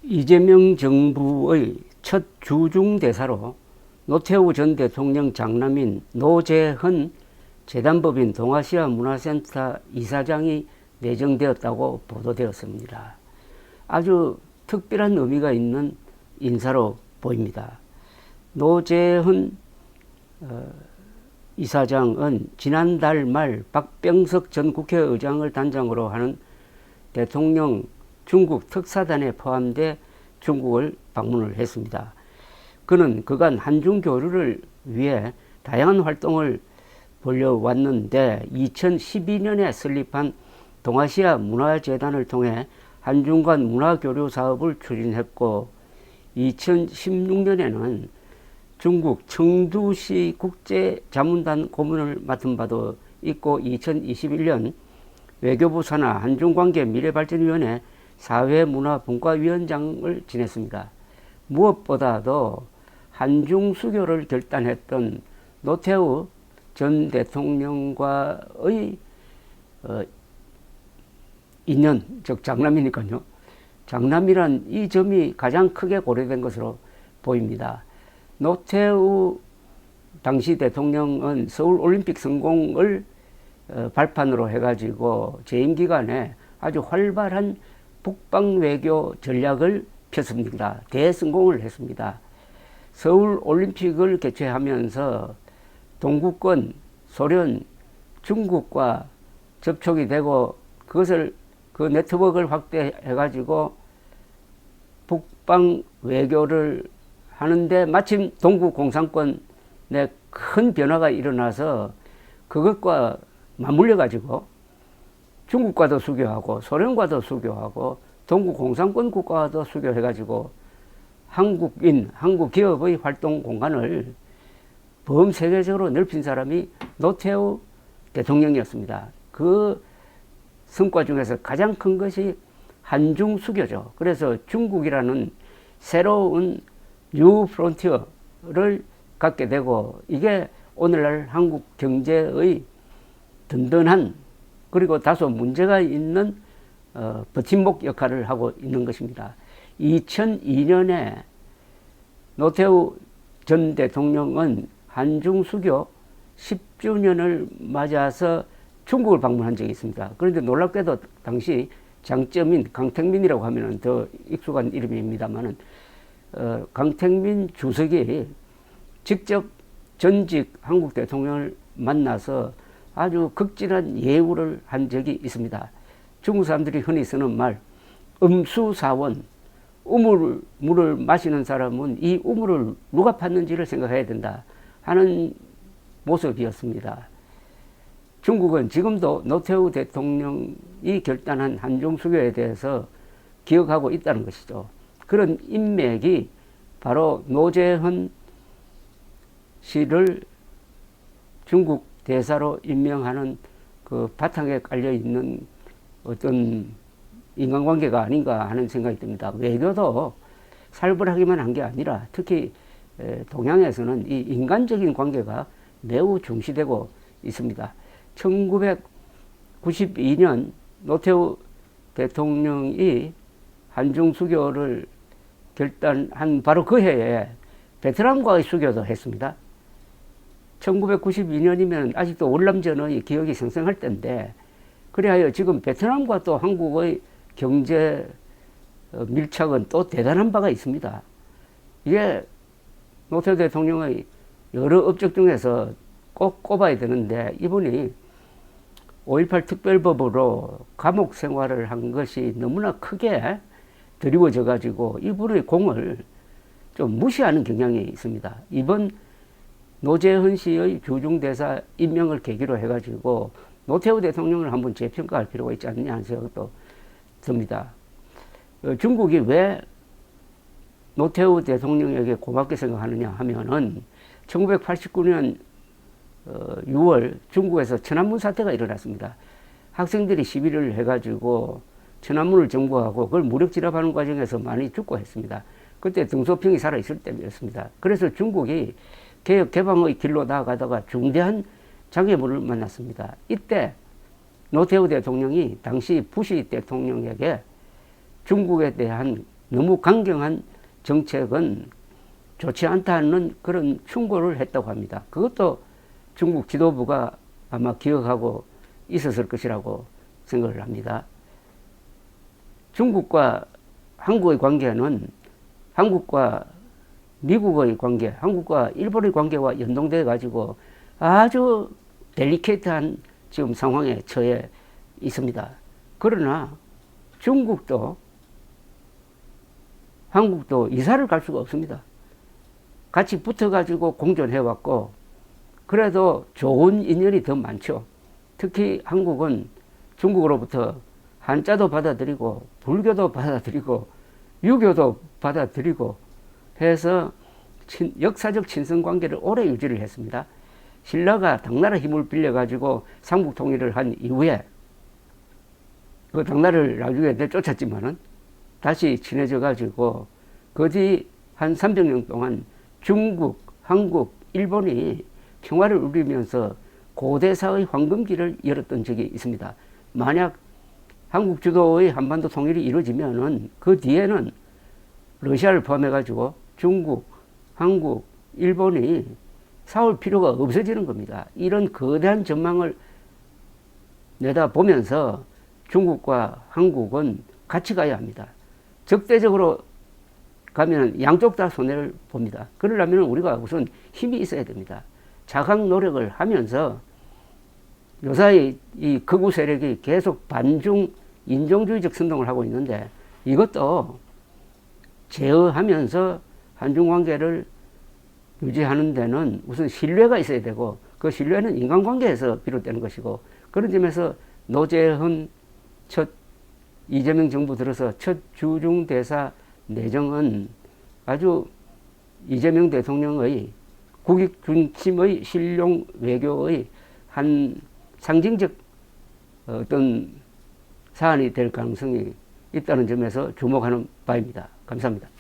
이재명 정부의 첫 주중대사로 노태우 전 대통령 장남인 노재헌 재단법인 동아시아 문화센터 이사장이 내정되었다고 보도되었습니다. 아주 특별한 의미가 있는 인사로 보입니다. 노재헌 이사장은 지난달 말 박병석 전 국회의장을 단장으로 하는 대통령 중국 특사단에 포함돼 중국을 방문을 했습니다. 그는 그간 한중 교류를 위해 다양한 활동을 벌여왔는데 2012년에 설립한 동아시아 문화재단을 통해 한중 간 문화교류 사업을 추진했고 2016년에는 중국 청두시 국제자문단 고문을 맡은 바도 있고 2021년 외교부 산하 한중관계 미래발전위원회 사회문화분과위원장을 지냈습니다. 무엇보다도 한중 수교를 결단했던 노태우 전 대통령과의 인연, 즉 장남이니까요. 장남이란 이 점이 가장 크게 고려된 것으로 보입니다. 노태우 당시 대통령은 서울올림픽 성공을 발판으로 해가지고 재임 기간에 아주 활발한 북방 외교 전략을 폈습니다. 대성공을 했습니다. 서울올림픽을 개최하면서 동구권, 소련, 중국과 접촉이 되고 그것을 그 네트워크를 확대해가지고 북방 외교를 하는데 마침 동구 공산권에 큰 변화가 일어나서 그것과 맞물려가지고 중국과도 수교하고 소련과도 수교하고 동구 공산권 국가와도 수교해가지고 한국인, 한국 기업의 활동 공간을 범세계적으로 넓힌 사람이 노태우 대통령이었습니다. 그 성과 중에서 가장 큰 것이 한중 수교죠. 그래서 중국이라는 새로운 뉴 프론티어를 갖게 되고 이게 오늘날 한국 경제의 든든한 그리고 다소 문제가 있는 버팀목 역할을 하고 있는 것입니다. 2002년에 노태우 전 대통령은 한중 수교 10주년을 맞아서 중국을 방문한 적이 있습니다. 그런데 놀랍게도 당시 장쩌민, 강택민이라고 하면 더 익숙한 이름입니다만은 강택민 주석이 직접 전직 한국 대통령을 만나서 아주 극진한 예우를 한 적이 있습니다. 중국 사람들이 흔히 쓰는 말, 음수사원, 우물을 마시는 사람은 이 우물을 누가 팠는지를 생각해야 된다 하는 모습이었습니다. 중국은 지금도 노태우 대통령이 결단한 한중 수교에 대해서 기억하고 있다는 것이죠. 그런 인맥이 바로 노재헌 씨를 중국 대사로 임명하는 그 바탕에 깔려 있는 어떤 인간관계가 아닌가 하는 생각이 듭니다. 외교도 살벌하기만 한 게 아니라 특히 동양에서는 이 인간적인 관계가 매우 중시되고 있습니다. 1992년 노태우 대통령이 한중 수교를 결단한 바로 그 해에 베트남과의 수교도 했습니다. 1992년이면 아직도 월남전의 기억이 생생할 때인데 그리하여 지금 베트남과 또 한국의 경제 밀착은 또 대단한 바가 있습니다. 이게 노태우 대통령의 여러 업적 중에서 꼭 꼽아야 되는데 이분이 5.18 특별법으로 감옥 생활을 한 것이 너무나 크게 드리워져 가지고 이분의 공을 좀 무시하는 경향이 있습니다. 이번 노재헌 씨의 주중대사 임명을 계기로 해가지고 노태우 대통령을 한번 재평가할 필요가 있지 않느냐 하는 생각도 듭니다. 중국이 왜 노태우 대통령에게 고맙게 생각하느냐 하면은 1989년 6월 중국에서 천안문 사태가 일어났습니다. 학생들이 시위를 해가지고 천안문을 점거하고 그걸 무력 진압하는 과정에서 많이 죽고 했습니다. 그때 등소평이 살아있을 때였습니다. 그래서 중국이 개혁 개방의 길로 나아가다가 중대한 장애물을 만났습니다. 이때 노태우 대통령이 당시 부시 대통령에게 중국에 대한 너무 강경한 정책은 좋지 않다는 그런 충고를 했다고 합니다. 그것도 중국 지도부가 아마 기억하고 있었을 것이라고 생각을 합니다. 중국과 한국의 관계는 한국과 미국의 관계, 한국과 일본의 관계와 연동돼 가지고 아주 델리케이트한 지금 상황에 처해 있습니다. 그러나 중국도 한국도 이사를 갈 수가 없습니다. 같이 붙어가지고 공존해왔고, 그래도 좋은 인연이 더 많죠. 특히 한국은 중국으로부터 한자도 받아들이고, 불교도 받아들이고, 유교도 받아들이고 해서 역사적 친선관계를 오래 유지를 했습니다. 신라가 당나라 힘을 빌려가지고 삼국 통일을 한 이후에 그 당나라를 나중에 내쫓았지만은 다시 친해져가지고 그 뒤 한 300년 동안 중국, 한국, 일본이 평화를 누리면서 고대사의 황금기를 열었던 적이 있습니다. 만약 한국 주도의 한반도 통일이 이루어지면은 그 뒤에는 러시아를 포함해가지고 중국, 한국, 일본이 싸울 필요가 없어지는 겁니다. 이런 거대한 전망을 내다보면서 중국과 한국은 같이 가야 합니다. 적대적으로 가면 양쪽 다 손해를 봅니다. 그러려면 우리가 우선 힘이 있어야 됩니다. 자각 노력을 하면서 요사이 이 극우 세력이 계속 반중 인종주의적 선동을 하고 있는데 이것도 제어하면서 한중 관계를 유지하는 데는 우선 신뢰가 있어야 되고 그 신뢰는 인간관계에서 비롯되는 것이고 그런 점에서 노재현 첫 이재명 정부 들어서 첫 주중대사 내정은 아주 이재명 대통령의 국익 중심의 실용 외교의 한 상징적 어떤 사안이 될 가능성이 있다는 점에서 주목하는 바입니다. 감사합니다.